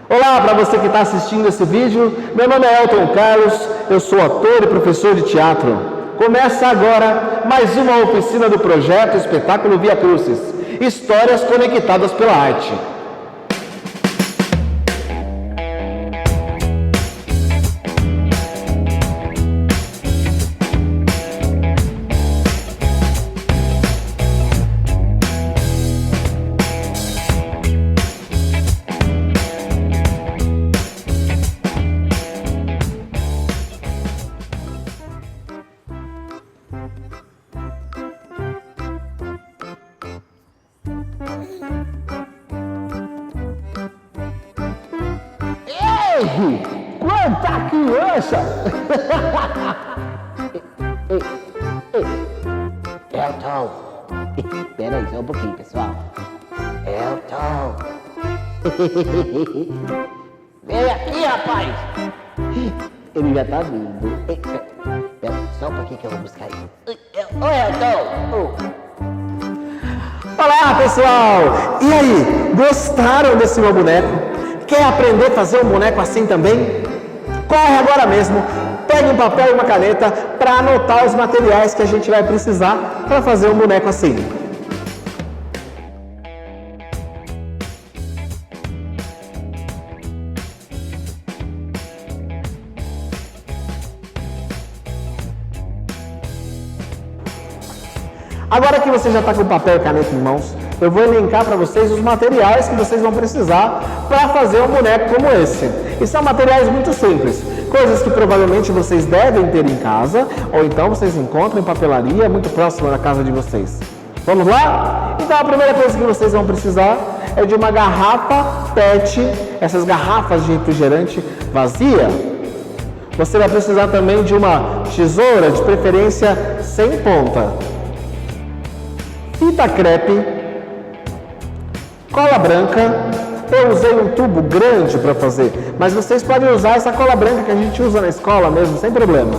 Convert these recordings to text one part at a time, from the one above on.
Olá para você que está assistindo esse vídeo, meu nome é Elton Carlos, eu sou ator e professor de teatro. Começa agora mais uma oficina do projeto Espetáculo Via Crucis, histórias conectadas pela arte. Quanta criança! Elton! Espera aí só um pouquinho, pessoal. Elton! Vem aqui, rapaz! Ele já tá vindo. Espera só um pouquinho que eu vou buscar ele. Oi, Elton! Olá, pessoal! E aí, gostaram desse meu boneco? Quer aprender a fazer um boneco assim também? Corre agora mesmo, pegue um papel e uma caneta para anotar os materiais que a gente vai precisar para fazer um boneco assim. Agora que você já está com papel e caneta em mãos, eu vou elencar para vocês os materiais que vocês vão precisar para fazer um boneco como esse. E são materiais muito simples, coisas que provavelmente vocês devem ter em casa, ou então vocês encontram em papelaria muito próxima da casa de vocês. Vamos lá? Então a primeira coisa que vocês vão precisar é de uma garrafa PET, essas garrafas de refrigerante vazia. Você vai precisar também de uma tesoura, de preferência sem ponta. Fita crepe, cola branca. Eu usei um tubo grande para fazer, mas vocês podem usar essa cola branca que a gente usa na escola mesmo, sem problema.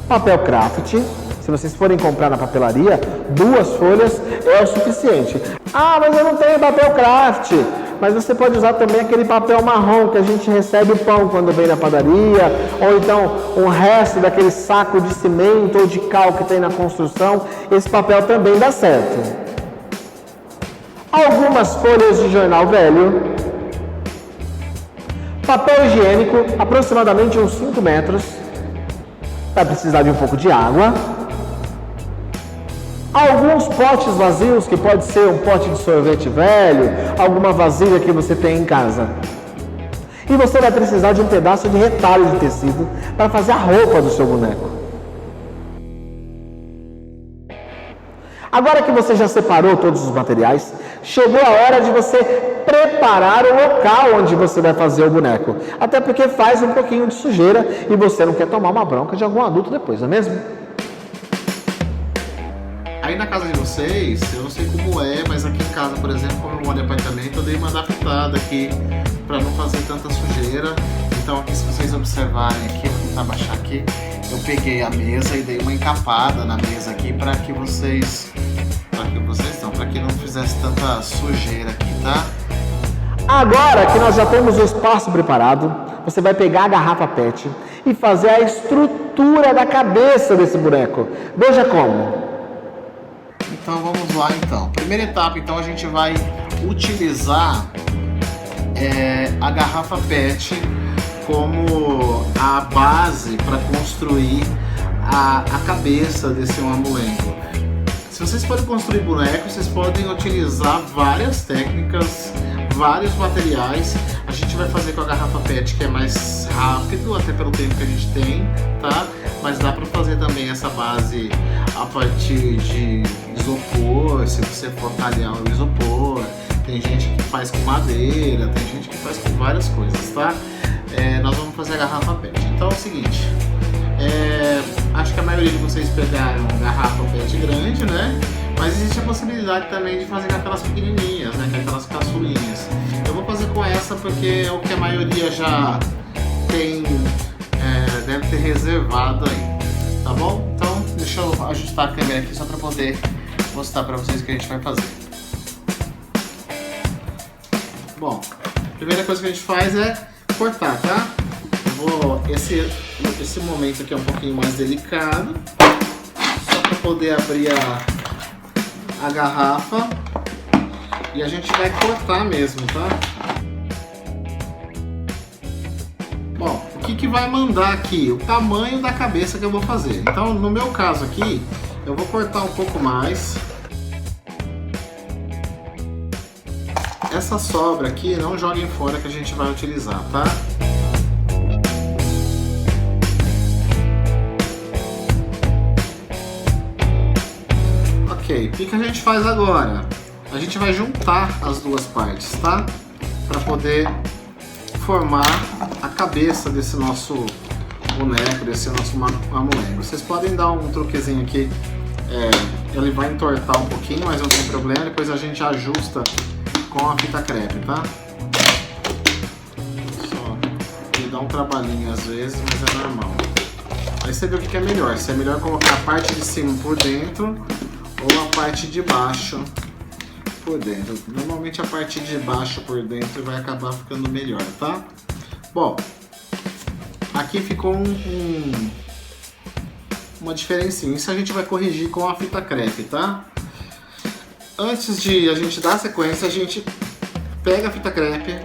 Papel craft, se vocês forem comprar na papelaria, 2 folhas é o suficiente. Ah, mas eu não tenho papel craft. Mas você pode usar também aquele papel marrom que a gente recebe o pão quando vem na padaria, ou então um resto daquele saco de cimento ou de cal que tem na construção. Esse papel também dá certo. Algumas folhas de jornal velho, papel higiênico, aproximadamente uns 5 metros, vai precisar de um pouco de água, alguns potes vazios, que pode ser um pote de sorvete velho, alguma vasilha que você tem em casa. E você vai precisar de um pedaço de retalho de tecido para fazer a roupa do seu boneco. Agora que você já separou todos os materiais, chegou a hora de você preparar o local onde você vai fazer o boneco. Até porque faz um pouquinho de sujeira e você não quer tomar uma bronca de algum adulto depois, não é mesmo? Aí na casa de vocês, eu não sei como é, mas aqui em casa, por exemplo, como eu moro em apartamento, eu dei uma adaptada aqui para não fazer tanta sujeira. Então aqui, se vocês observarem aqui, vou tentar baixar aqui, eu peguei a mesa e dei uma encapada na mesa aqui para que não fizesse tanta sujeira aqui, tá? Agora que nós já temos o espaço preparado, você vai pegar a garrafa PET e fazer a estrutura da cabeça desse boneco. Veja como. Então vamos lá então. Primeira etapa, então a gente vai utilizar a garrafa PET como a base para construir a cabeça desse mamulengo. Se vocês forem construir bonecos, vocês podem utilizar várias técnicas, vários materiais. A gente vai fazer com a garrafa PET, que é mais rápido, até pelo tempo que a gente tem, tá? Mas dá para fazer também essa base a partir de isopor, se você for talhar o isopor. Tem gente que faz com madeira, tem gente que faz com várias coisas, tá? Nós vamos fazer a garrafa PET. Então é o seguinte, acho que a maioria de vocês pegaram garrafa PET grande, né? Mas existe a possibilidade também de fazer com aquelas pequenininhas, né? Com aquelas caçulinhas. Eu vou fazer com essa porque é o que a maioria já tem, deve ter reservado aí, tá bom? Então deixa eu ajustar a câmera aqui só para poder mostrar para vocês o que a gente vai fazer. Bom, A primeira coisa que a gente faz é cortar, tá? Esse momento aqui é um pouquinho mais delicado, só para poder abrir a garrafa e a gente vai cortar mesmo, tá? Bom, o que vai mandar aqui? O tamanho da cabeça que eu vou fazer. Então, no meu caso aqui, eu vou cortar um pouco mais. Essa sobra aqui, não joguem fora que a gente vai utilizar, tá? Ok, o que a gente faz agora? A gente vai juntar as duas partes, tá? Para poder formar a cabeça desse nosso boneco, desse nosso mamulengo. Vocês podem dar um truquezinho aqui, ele vai entortar um pouquinho, mas não tem problema, depois a gente ajusta com a fita crepe, tá? Só, ele dá um trabalhinho às vezes, mas é normal. Aí você vê o que é melhor, se é melhor colocar a parte de cima por dentro ou a parte de baixo por dentro. Normalmente a parte de baixo por dentro vai acabar ficando melhor, tá? Bom, aqui ficou uma diferencinha. Isso a gente vai corrigir com a fita crepe, tá? Antes de a gente dar sequência, a gente pega a fita crepe,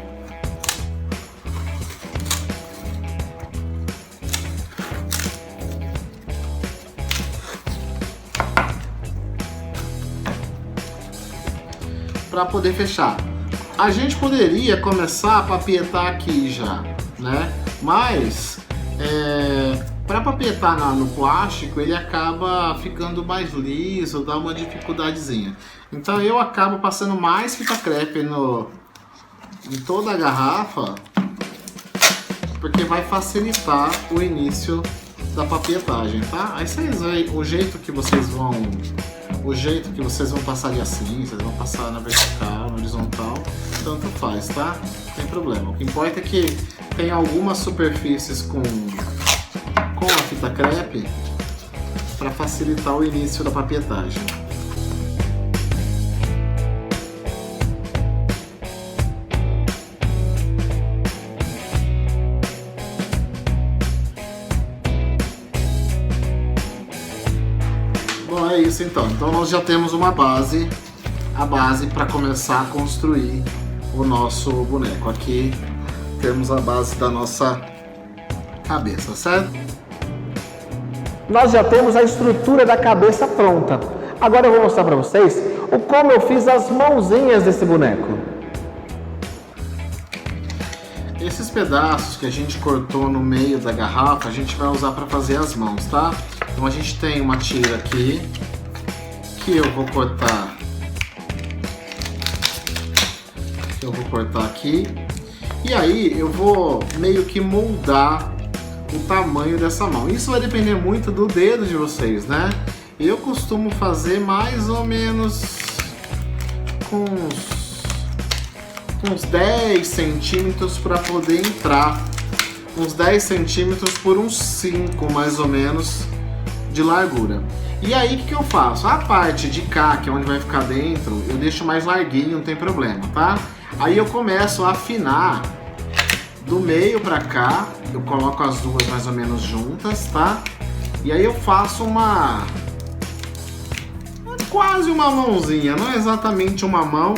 para poder fechar. A gente poderia começar a papietar aqui já, né? Mas para papietar no plástico ele acaba ficando mais liso, dá uma dificuldadezinha. Então eu acabo passando mais fita crepe em toda a garrafa, porque vai facilitar o início da papietagem, tá? Aí vocês veem o jeito que vocês vão passar de assim, vocês vão passar na vertical, na horizontal, tanto faz, tá? Não tem problema. O que importa é que tem algumas superfícies com a fita crepe para facilitar o início da papietagem. Bom, é isso então. Então nós já temos a base para começar a construir o nosso boneco. Aqui temos a base da nossa cabeça, certo? Nós já temos a estrutura da cabeça pronta. Agora eu vou mostrar para vocês como eu fiz as mãozinhas desse boneco. Esses pedaços que a gente cortou no meio da garrafa, a gente vai usar para fazer as mãos, tá? Então a gente tem uma tira aqui, que eu vou cortar aqui, e aí eu vou meio que moldar o tamanho dessa mão. Isso vai depender muito do dedo de vocês, né? Eu costumo fazer mais ou menos com uns 10 centímetros para poder entrar, uns 10 centímetros por uns 5 mais ou menos de largura. E aí o que eu faço? A parte de cá, que é onde vai ficar dentro, eu deixo mais larguinho, não tem problema, tá? Aí eu começo a afinar do meio pra cá, eu coloco as duas mais ou menos juntas, tá? E aí eu faço quase uma mãozinha, não é exatamente uma mão,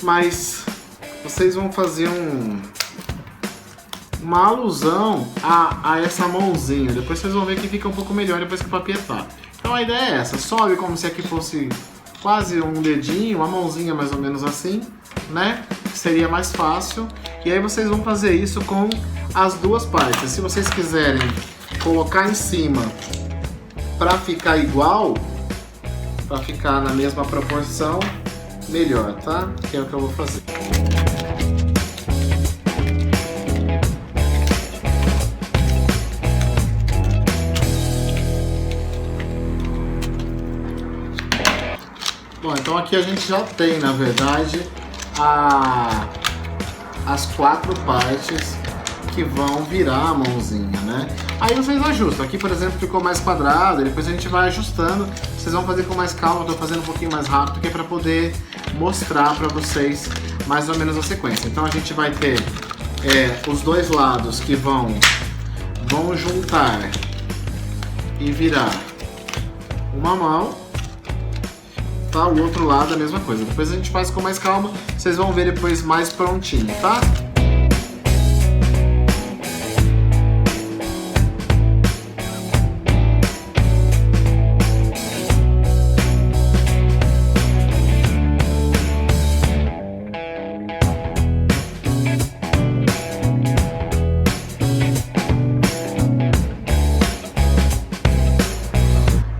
mas vocês vão fazer uma alusão a essa mãozinha. Depois vocês vão ver que fica um pouco melhor depois que papietar. Então a ideia é essa, sobe como se aqui fosse quase um dedinho, uma mãozinha mais ou menos assim, né? Que seria mais fácil. E aí vocês vão fazer isso com as duas partes. Se vocês quiserem colocar em cima para ficar igual, para ficar na mesma proporção, melhor, tá? Que é o que eu vou fazer. Bom, então aqui a gente já tem, na verdade, as 4 partes que vão virar a mãozinha, né? Aí vocês ajustam. Aqui, por exemplo, ficou mais quadrado, depois a gente vai ajustando. Vocês vão fazer com mais calma, eu tô fazendo um pouquinho mais rápido, que é para poder mostrar para vocês mais ou menos a sequência. Então a gente vai ter os dois lados que vão juntar e virar uma mão, tá? O outro lado a mesma coisa. Depois a gente faz com mais calma, vocês vão ver depois mais prontinho, tá?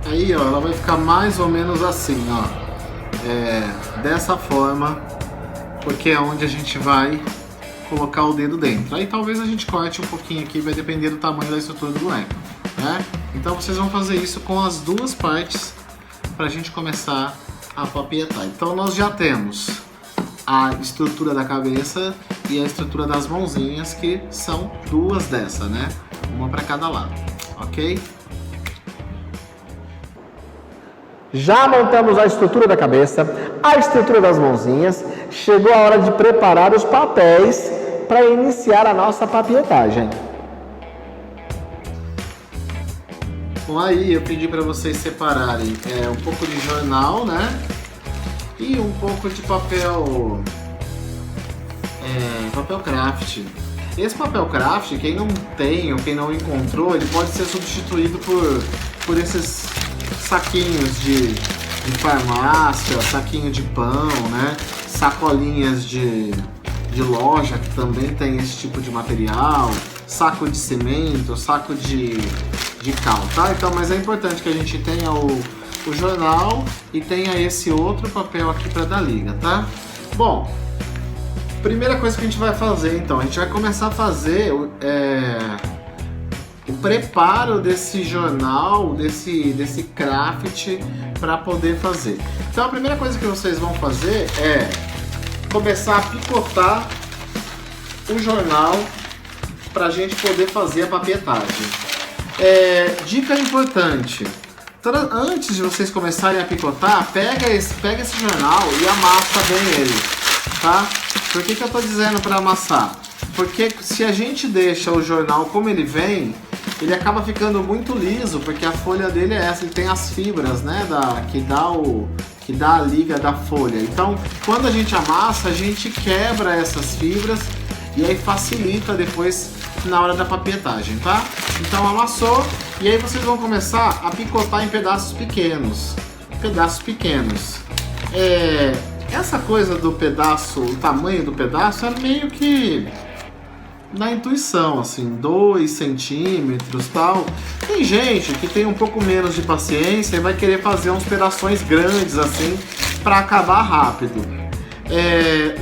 Aí, ó, ela vai ficar mais ou menos assim, ó, dessa forma, porque é onde a gente vai colocar o dedo dentro. Aí talvez a gente corte um pouquinho aqui, vai depender do tamanho da estrutura do boneco, né? Então vocês vão fazer isso com as duas partes pra gente começar a papietar. Então nós já temos a estrutura da cabeça e a estrutura das mãozinhas, que são duas dessa, né? Uma para cada lado, ok? Já montamos a estrutura da cabeça, a estrutura das mãozinhas. Chegou a hora de preparar os papéis para iniciar a nossa papietagem. Bom, aí eu pedi para vocês separarem um pouco de jornal, né? E um pouco de papel craft. Esse papel craft, quem não tem ou quem não encontrou, ele pode ser substituído por esses saquinhos de farmácia, saquinho de pão, né? Sacolinhas de loja que também tem esse tipo de material, saco de cimento, saco de cal, tá? Então, mas é importante que a gente tenha o jornal e tenha esse outro papel aqui para dar liga, tá? Bom, primeira coisa que a gente vai fazer, então, a gente vai começar a fazer o preparo desse jornal, desse craft para poder fazer. Então a primeira coisa que vocês vão fazer é começar a picotar o jornal para a gente poder fazer a papietagem. Dica importante: antes de vocês começarem a picotar, pega esse jornal e amassa bem ele, tá? Por que eu tô dizendo para amassar? Porque se a gente deixa o jornal como ele vem, ele acaba ficando muito liso, porque a folha dele é essa, ele tem as fibras, né, que dá a liga da folha. Então, quando a gente amassa, a gente quebra essas fibras e aí facilita depois na hora da papietagem, tá? Então amassou e aí vocês vão começar a picotar em pedaços pequenos. Essa coisa do pedaço, o tamanho do pedaço é meio que na intuição, assim, 2 centímetros, tal. Tem gente que tem um pouco menos de paciência e vai querer fazer uns pedaços grandes, assim, para acabar rápido.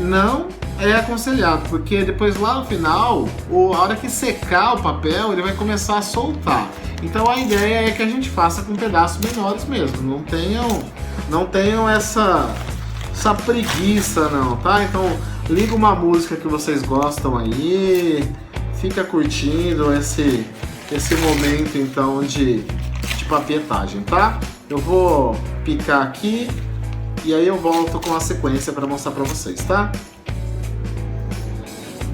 Não é aconselhado, porque depois lá no final, a hora que secar o papel, ele vai começar a soltar. Então a ideia é que a gente faça com pedaços menores mesmo. Não tenham essa preguiça não, tá? Então liga uma música que vocês gostam aí, fica curtindo esse momento então de papietagem, tá? Eu vou picar aqui e aí eu volto com a sequência para mostrar para vocês, tá?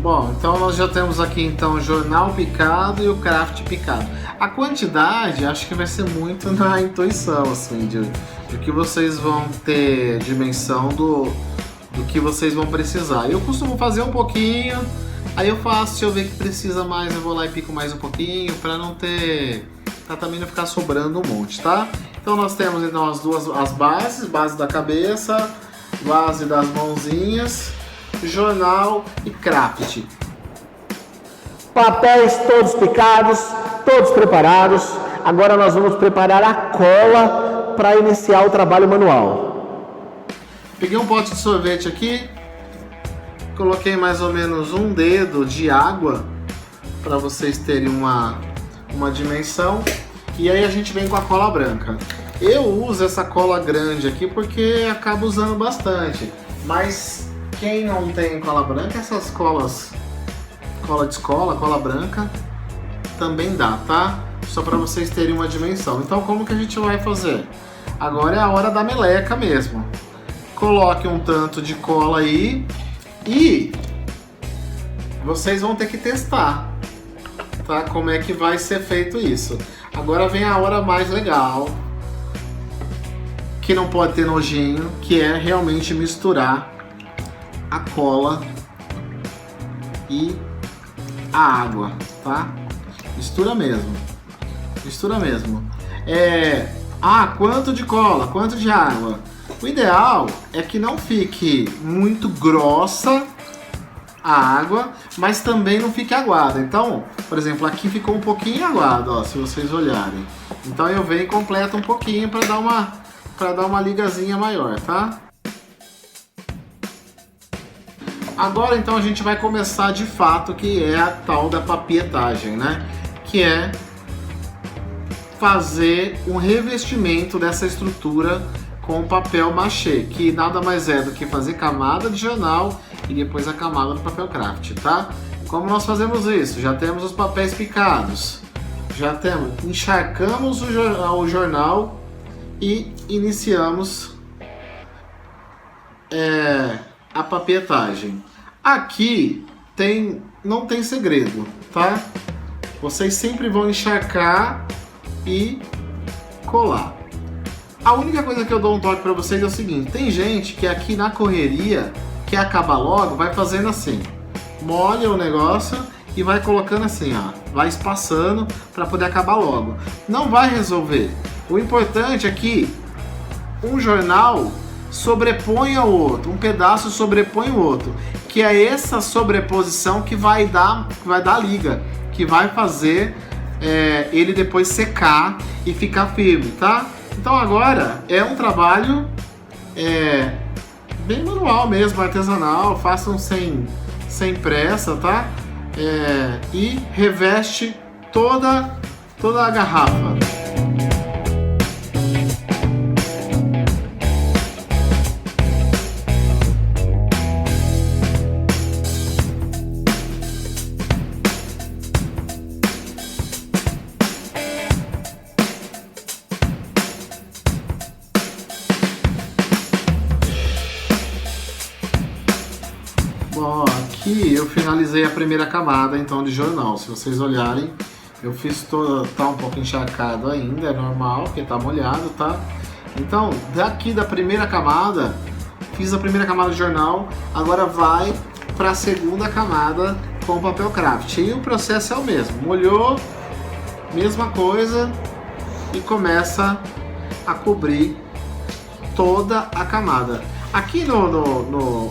Bom, então nós já temos aqui então o jornal picado e o craft picado. A quantidade acho que vai ser muito na intuição, assim, de que vocês vão ter dimensão do que vocês vão precisar. Eu costumo fazer um pouquinho, aí eu faço, se eu ver que precisa mais, eu vou lá e pico mais um pouquinho, para também não ficar sobrando um monte, tá? Então nós temos então as bases, base da cabeça, base das mãozinhas, jornal e craft. Papéis todos picados, todos preparados. Agora nós vamos preparar a cola para iniciar o trabalho manual. Peguei um pote de sorvete aqui, coloquei mais ou menos um dedo de água para vocês terem uma dimensão, e aí a gente vem com a cola branca. Eu uso essa cola grande aqui porque acabo usando bastante, mas quem não tem cola branca, essas cola de escola, cola branca, também dá, tá? Só para vocês terem uma dimensão. Então como que a gente vai fazer? Agora é a hora da meleca mesmo. coloque um tanto de cola aí e vocês vão ter que testar, tá? Como é que vai ser feito isso. Agora vem a hora mais legal, que não pode ter nojinho, que é realmente misturar a cola e a água, tá? Mistura mesmo. Mistura mesmo. Quanto de cola, quanto de água? O ideal é que não fique muito grossa a água, mas também não fique aguada. Então, por exemplo, aqui ficou um pouquinho aguado, ó, se vocês olharem. Então eu venho e completo um pouquinho para dar uma ligazinha maior, tá? Agora então a gente vai começar de fato, que é a tal da papietagem, né? Que é fazer um revestimento dessa estrutura com papel machê, que nada mais é do que fazer camada de jornal e depois a camada do papel craft, tá? Como nós fazemos isso? Já temos os papéis picados, encharcamos o jornal e iniciamos a papietagem. Aqui não tem segredo, tá? Vocês sempre vão encharcar e colar. A única coisa que eu dou um toque para vocês é o seguinte: tem gente que aqui na correria quer acabar logo, vai fazendo assim, molha o negócio e vai colocando assim, ó, vai espaçando para poder acabar logo. Não vai resolver. O importante é que um jornal sobrepõe ao outro, um pedaço sobrepõe o outro, que é essa sobreposição que vai dar liga, que vai fazer ele depois secar e ficar firme, tá? Então agora é um trabalho bem manual mesmo, artesanal, façam sem pressa, tá? E reveste toda a garrafa. Bom, aqui eu finalizei a primeira camada então de jornal. Se vocês olharem, eu fiz tá um pouco encharcado ainda, é normal, porque tá molhado, tá? Então, daqui da primeira camada, fiz a primeira camada de jornal, agora vai para a segunda camada com papel craft. E o processo é o mesmo, molhou, mesma coisa, e começa a cobrir toda a camada. Aqui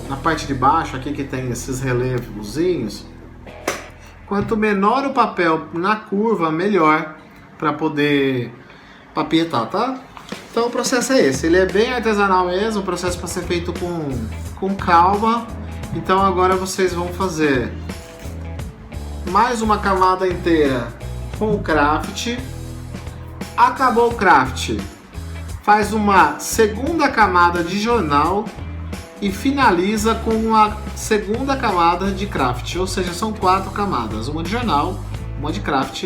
na parte de baixo, aqui que tem esses relevozinhos, quanto menor o papel na curva, melhor para poder papietar, tá? Então o processo é esse, ele é bem artesanal mesmo, o processo para ser feito com calma. Então agora vocês vão fazer mais uma camada inteira com o craft. Acabou o craft, faz uma segunda camada de jornal e finaliza com uma segunda camada de craft, ou seja, são 4 camadas, uma de jornal, uma de craft,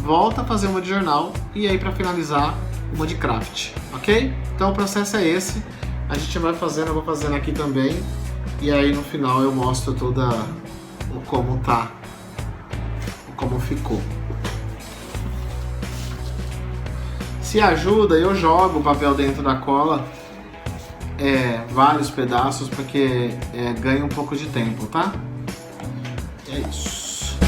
volta a fazer uma de jornal e aí para finalizar uma de craft, ok? Então o processo é esse, a gente vai fazendo, eu vou fazendo aqui também e aí no final eu mostro toda o como tá, como ficou. Se ajuda, eu jogo o papel dentro da cola, vários pedaços, porque ganha um pouco de tempo, tá? É isso.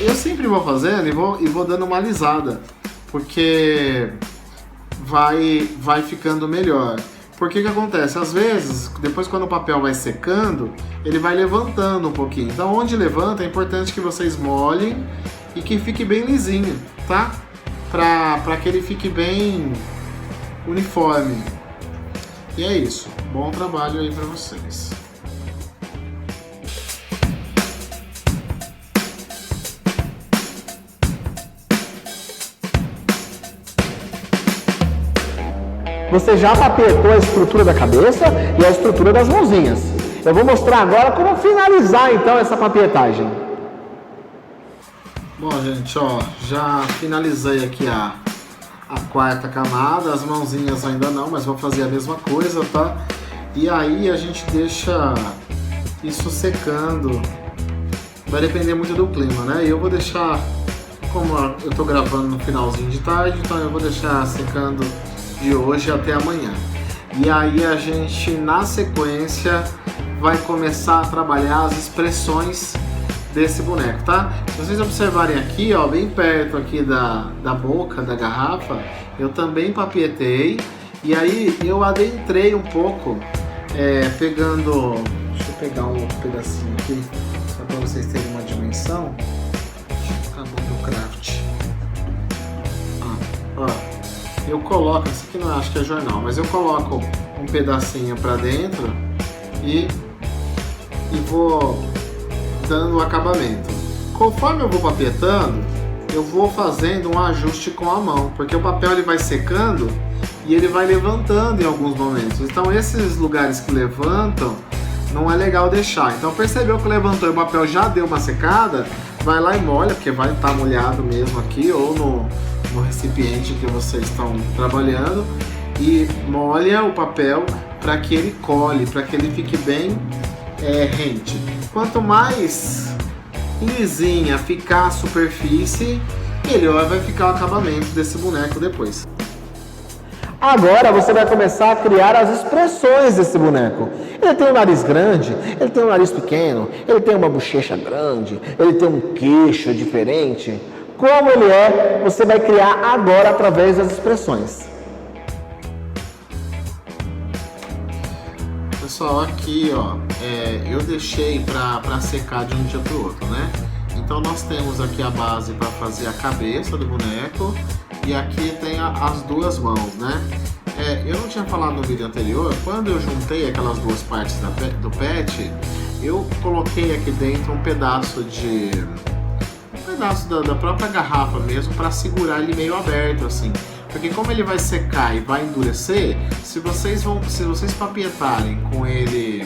Eu sempre vou fazendo e vou dando uma alisada, porque vai ficando melhor. Porque que acontece? Às vezes, depois quando o papel vai secando, ele vai levantando um pouquinho. Então onde levanta é importante que vocês molhem e que fique bem lisinho, tá? Pra que ele fique bem uniforme. E é isso. Bom trabalho aí pra vocês. você já papetou a estrutura da cabeça e a estrutura das mãozinhas. Eu vou mostrar agora como finalizar então essa papietagem. Bom, gente, ó, já finalizei aqui a quarta camada, as mãozinhas ainda não, mas vou fazer a mesma coisa, tá? E aí a gente deixa isso secando, vai depender muito do clima, né? E eu vou deixar, como eu tô gravando no finalzinho de tarde, então eu vou deixar secando de hoje até amanhã. E aí a gente, na sequência, vai começar a trabalhar as expressões desse boneco, tá? Se vocês observarem aqui, ó, bem perto aqui da boca da garrafa, eu também papietei, e aí eu adentrei um pouco, pegando, deixa eu pegar um outro pedacinho aqui, só para vocês terem uma dimensão. Deixa eu ficar no craft. Ó, eu coloco, isso aqui não acho que é jornal, mas eu coloco um pedacinho para dentro e vou dando o acabamento. Conforme eu vou papietando, eu vou fazendo um ajuste com a mão, porque o papel ele vai secando e ele vai levantando em alguns momentos. Então esses lugares que levantam não é legal deixar. Então percebeu que levantou e o papel já deu uma secada, vai lá e molha, porque vai estar molhado mesmo aqui ou no recipiente que vocês estão trabalhando, e molha o papel para que ele cole, para que ele fique bem rente. Quanto mais lisinha ficar a superfície, melhor vai ficar o acabamento desse boneco depois. Agora você vai começar a criar as expressões desse boneco. Ele tem um nariz grande, ele tem um nariz pequeno, ele tem uma bochecha grande, ele tem um queixo diferente. Como ele é, você vai criar agora através das expressões. Pessoal, aqui ó, eu deixei para secar de um dia para o outro, né? Então nós temos aqui a base para fazer a cabeça do boneco e aqui tem as duas mãos, né? Eu não tinha falado no vídeo anterior, quando eu juntei aquelas duas partes do pet, eu coloquei aqui dentro um pedaço da própria garrafa mesmo para segurar ele meio aberto assim. Porque como ele vai secar e vai endurecer, se vocês papietarem com ele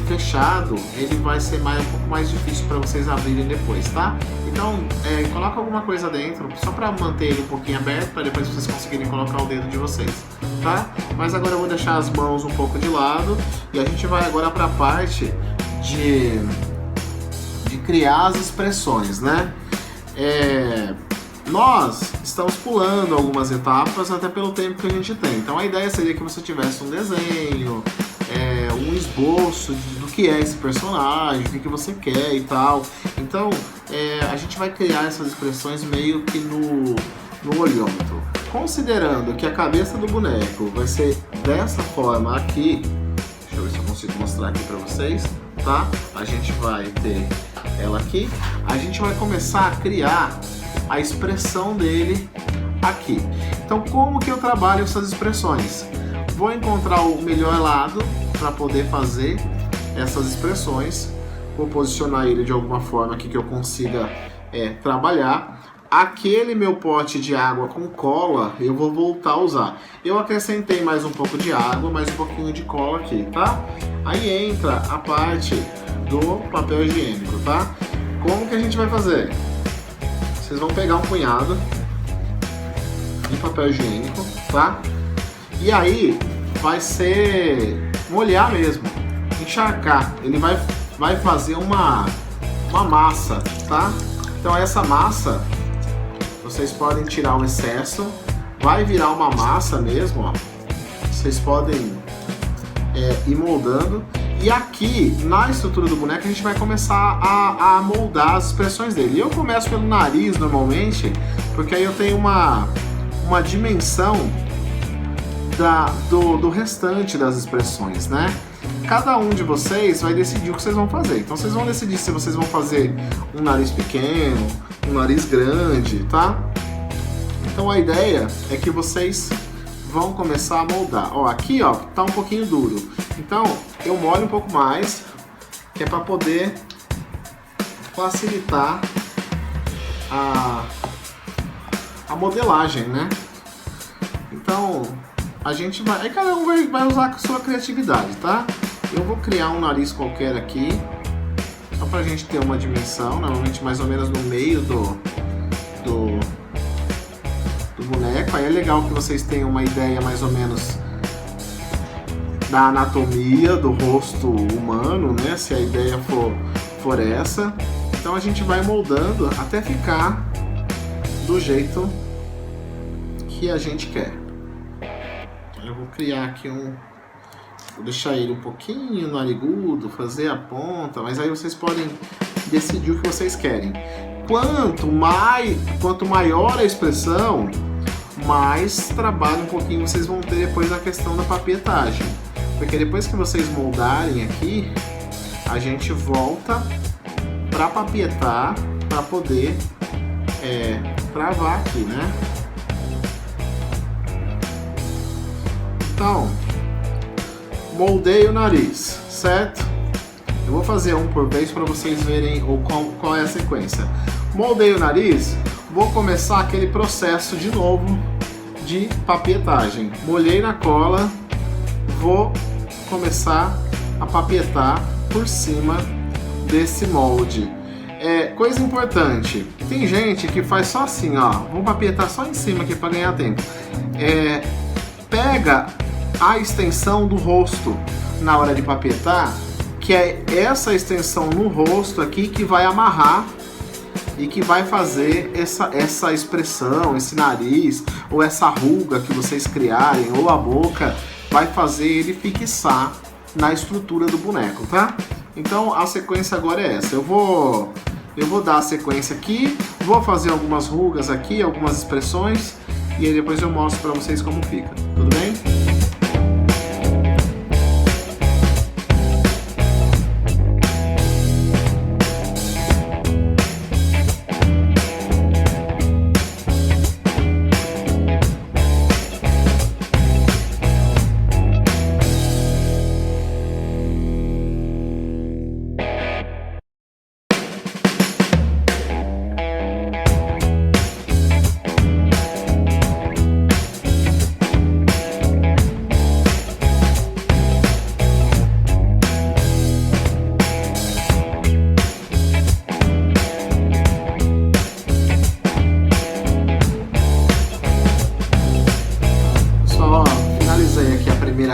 fechado, ele vai ser um pouco mais difícil para vocês abrirem depois, tá? Então, coloca alguma coisa dentro, só para manter ele um pouquinho aberto, para depois vocês conseguirem colocar o dedo de vocês, tá? Mas agora eu vou deixar as mãos um pouco de lado e a gente vai agora para a parte de criar as expressões, né? Nós estamos pulando algumas etapas até pelo tempo que a gente tem. Então a ideia seria que você tivesse um desenho, um esboço do que é esse personagem, o que você quer e tal. Então a gente vai criar essas expressões meio que no olhômetro. Considerando que a cabeça do boneco vai ser dessa forma aqui, deixa eu ver se eu consigo mostrar aqui para vocês, tá? A gente vai ter ela aqui, a gente vai começar a criar a expressão dele aqui. Então como que eu trabalho essas expressões? Vou encontrar o melhor lado para poder fazer essas expressões, vou posicionar ele de alguma forma aqui que eu consiga trabalhar. Aquele meu pote de água com cola, eu vou voltar a usar. Eu acrescentei mais um pouco de água, mais um pouquinho de cola aqui, tá? Aí entra a parte do papel higiênico, tá? Como que a gente vai fazer? Vocês vão pegar um punhado de papel higiênico, tá? E aí vai ser molhar mesmo, encharcar. Ele vai fazer uma massa, tá? Então essa massa, vocês podem tirar o excesso, vai virar uma massa mesmo, ó. Vocês podem ir moldando. E aqui, na estrutura do boneco, a gente vai começar a moldar as expressões dele. Eu começo pelo nariz, normalmente, porque aí eu tenho uma dimensão do restante das expressões, né? Cada um de vocês vai decidir o que vocês vão fazer. Então, vocês vão decidir se vocês vão fazer um nariz pequeno, um nariz grande, tá? Então, a ideia é que vocês vão começar a moldar. Ó, aqui, ó, tá um pouquinho duro. Então, eu molho um pouco mais, que é para poder facilitar a modelagem, né? Então, a gente vai... Aí cada um vai usar a sua criatividade, tá? Eu vou criar um nariz qualquer aqui, só pra gente ter uma dimensão, normalmente mais ou menos no meio do boneco. Aí é legal que vocês tenham uma ideia mais ou menos da anatomia do rosto humano, né? Se a ideia for essa. Então a gente vai moldando até ficar do jeito que a gente quer. Eu vou criar aqui vou deixar ele um pouquinho narigudo, fazer a ponta, mas aí vocês podem decidir o que vocês querem. Quanto maior a expressão, mais trabalho um pouquinho vocês vão ter depois na questão da papietagem. Porque depois que vocês moldarem aqui, a gente volta para papietar, para poder travar aqui, né? Então, moldei o nariz, certo? Eu vou fazer um por vez para vocês verem qual é a sequência. Moldei o nariz, vou começar aquele processo de novo de papietagem. Molhei na cola, vou começar a papietar por cima desse molde. Coisa importante, tem gente que faz só assim, ó, vou papietar só em cima aqui para ganhar tempo. Pega a extensão do rosto na hora de papietar, que é essa extensão no rosto aqui que vai amarrar e que vai fazer essa expressão, esse nariz, ou essa ruga que vocês criarem, ou a boca, vai fazer ele fixar na estrutura do boneco, tá? Então a sequência agora é essa. Eu vou dar a sequência aqui, vou fazer algumas rugas aqui, algumas expressões, e aí depois eu mostro pra vocês como fica. Tudo bem?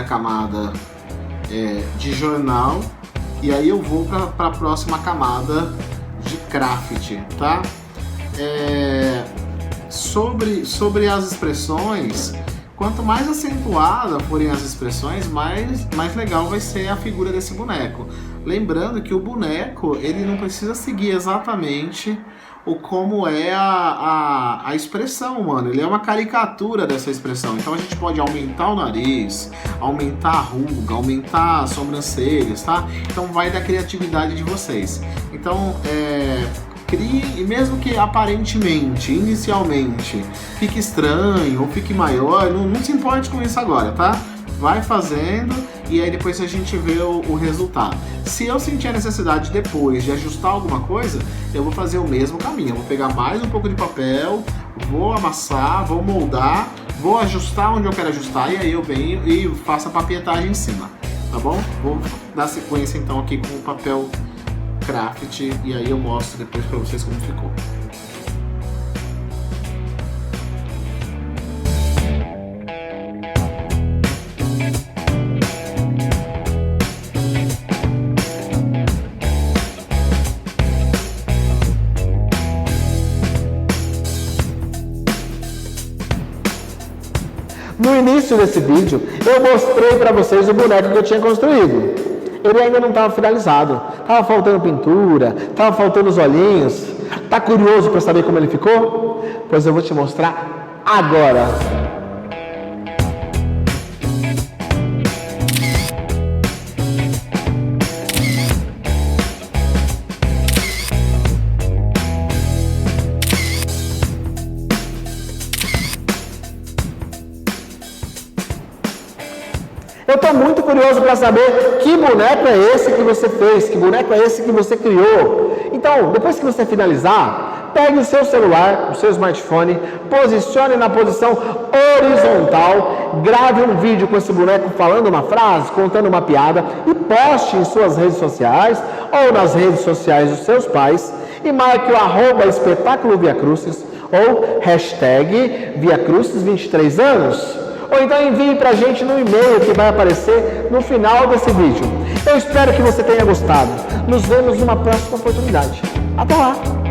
Camada de jornal, e aí eu vou para a próxima camada de craft, tá? Sobre as expressões, quanto mais acentuada forem as expressões, mais legal vai ser a figura desse boneco. Lembrando que o boneco, ele não precisa seguir exatamente como é a expressão, mano. Ele é uma caricatura dessa expressão. Então a gente pode aumentar o nariz, aumentar a ruga, aumentar as sobrancelhas, tá? Então vai da criatividade de vocês. Então, crie, e mesmo que aparentemente, inicialmente, fique estranho ou fique maior, não se importe com isso agora, tá? Vai fazendo e aí depois a gente vê o resultado. Se eu sentir a necessidade depois de ajustar alguma coisa, eu vou fazer o mesmo caminho. Eu vou pegar mais um pouco de papel, vou amassar, vou moldar, vou ajustar onde eu quero ajustar, e aí eu venho e faço a papietagem em cima, tá bom? Vou dar sequência então aqui com o papel craft, e aí eu mostro depois pra vocês como ficou. No início desse vídeo, eu mostrei para vocês o boneco que eu tinha construído. Ele ainda não estava finalizado. Estava faltando pintura, estava faltando os olhinhos. Tá curioso para saber como ele ficou? Pois eu vou te mostrar agora. Eu estou muito curioso para saber que boneco é esse que você fez, que boneco é esse que você criou. Então, depois que você finalizar, pegue o seu celular, o seu smartphone, posicione na posição horizontal, grave um vídeo com esse boneco falando uma frase, contando uma piada e poste em suas redes sociais ou nas redes sociais dos seus pais e marque o @espetáculo Via Crucis ou hashtag Via Crucis 23 anos. Ou então envie para a gente no e-mail que vai aparecer no final desse vídeo. Eu espero que você tenha gostado. Nos vemos numa próxima oportunidade. Até lá!